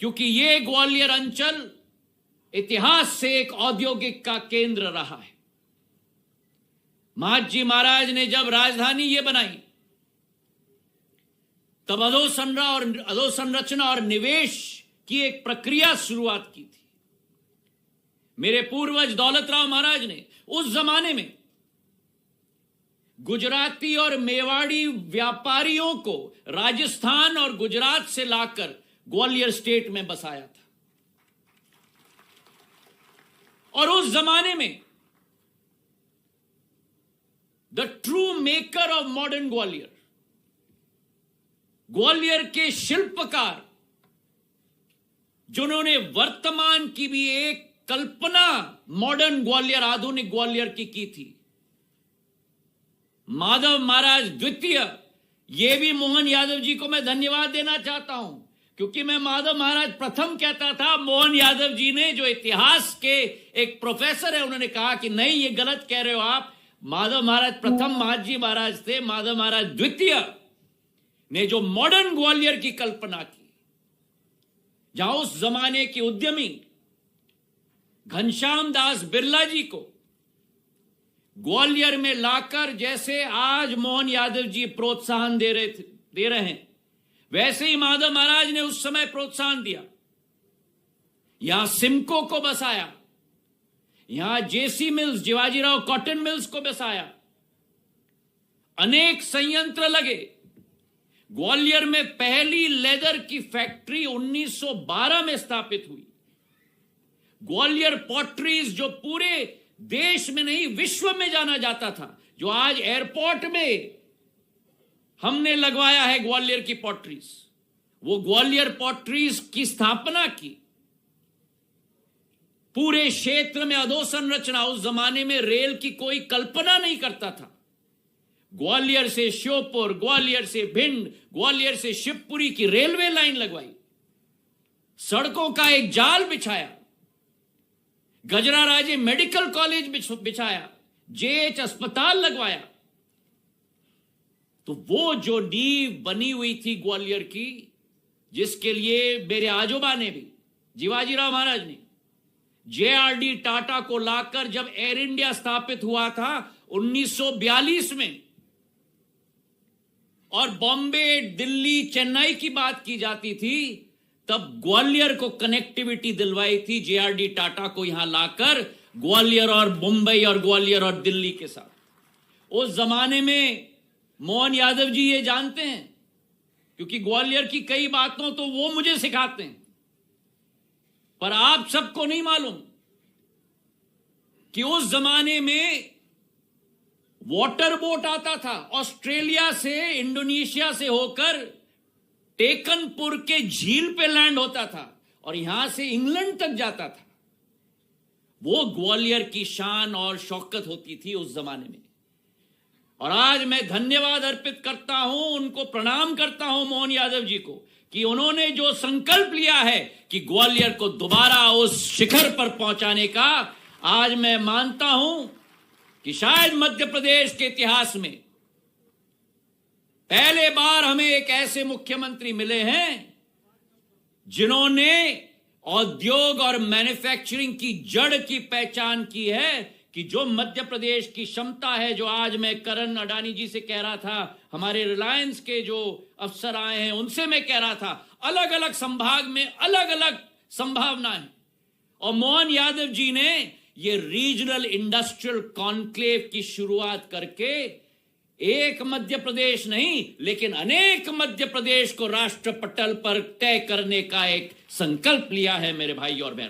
क्योंकि ये ग्वालियर अंचल इतिहास से एक औद्योगिक का केंद्र रहा है। महाजी महाराज ने जब राजधानी ये बनाई तब अधोसंरचना और निवेश की एक प्रक्रिया शुरुआत की थी। मेरे पूर्वज दौलतराव महाराज ने उस जमाने में गुजराती और मेवाड़ी व्यापारियों को राजस्थान और गुजरात से लाकर ग्वालियर स्टेट में बसाया था। और उस जमाने में the true maker of modern Gwalior, Gwalior के शिल्पकार जिन्होंने वर्तमान की भी एक कल्पना मॉडर्न ग्वालियर, आधुनिक ग्वालियर की थी, माधव महाराज द्वितीय। ये भी मोहन यादव जी को मैं धन्यवाद देना चाहता हूं, क्योंकि मैं माधव महाराज प्रथम कहता था। मोहन यादव जी ने, जो इतिहास के एक प्रोफेसर है, उन्होंने कहा कि नहीं, ये गलत कह रहे हो आप, माधव महाराज प्रथम महाजी महाराज थे। माधव महाराज द्वितीय ने जो मॉडर्न ग्वालियर की कल्पना की, जहां उस जमाने के उद्यमी घनश्याम दास बिरला जी को ग्वालियर में लाकर, जैसे आज मोहन यादव जी प्रोत्साहन दे रहे हैं, वैसे ही माधव महाराज ने उस समय प्रोत्साहन दिया। यहां सिमको को बसाया, यहां जेसी मिल्स, जिवाजीराव कॉटन मिल्स को बसाया, अनेक संयंत्र लगे। ग्वालियर में पहली लेदर की फैक्ट्री 1912 में स्थापित हुई। ग्वालियर पॉटरीज, जो पूरे देश में नहीं विश्व में जाना जाता था, जो आज एयरपोर्ट में हमने लगवाया है ग्वालियर की पॉटरीज, वो ग्वालियर पॉटरीज की स्थापना की। पूरे क्षेत्र में अधोसंरचना, उस जमाने में रेल की कोई कल्पना नहीं करता था। ग्वालियर से श्योपुर, ग्वालियर से भिंड, ग्वालियर से शिवपुरी की रेलवे लाइन लगवाई, सड़कों का एक जाल बिछाया, गजराराजे मेडिकल कॉलेज बिछाया, जेएच अस्पताल लगवाया। तो वो जो नींव बनी हुई थी ग्वालियर की, जिसके लिए मेरे आजोबा ने भी, जिवाजीराव महाराज ने, जेआरडी टाटा को लाकर जब एयर इंडिया स्थापित हुआ था 1942 में, और बॉम्बे, दिल्ली, चेन्नई की बात की जाती थी, तब ग्वालियर को कनेक्टिविटी दिलवाई थी जेआरडी टाटा को यहां लाकर, ग्वालियर और मुंबई और ग्वालियर और दिल्ली के साथ। उस जमाने में मोहन यादव जी ये जानते हैं, क्योंकि ग्वालियर की कई बातों तो वो मुझे सिखाते हैं, पर आप सबको नहीं मालूम कि उस जमाने में वाटर बोट आता था ऑस्ट्रेलिया से, इंडोनेशिया से होकर टेकनपुर के झील पे लैंड होता था और यहां से इंग्लैंड तक जाता था। वो ग्वालियर की शान और शौकत होती थी उस जमाने में। और आज मैं धन्यवाद अर्पित करता हूं, उनको प्रणाम करता हूं मोहन यादव जी को, कि उन्होंने जो संकल्प लिया है कि ग्वालियर को दोबारा उस शिखर पर पहुंचाने का, आज मैं मानता हूं कि शायद मध्य प्रदेश के इतिहास में पहले बार हमें एक ऐसे मुख्यमंत्री मिले हैं जिन्होंने औद्योग और मैन्युफैक्चरिंग की जड़ की पहचान की है, कि जो मध्य प्रदेश की क्षमता है, जो आज मैं करण अडानी जी से कह रहा था, हमारे रिलायंस के जो अफसर आए हैं उनसे मैं कह रहा था, अलग अलग संभाग में अलग अलग संभावनाएं। और मोहन यादव जी ने ये रीजनल इंडस्ट्रियल कॉन्क्लेव की शुरुआत करके एक मध्य प्रदेश नहीं, लेकिन अनेक मध्य प्रदेश को राष्ट्र पटल पर तय करने का एक संकल्प लिया है मेरे भाई और बहनों।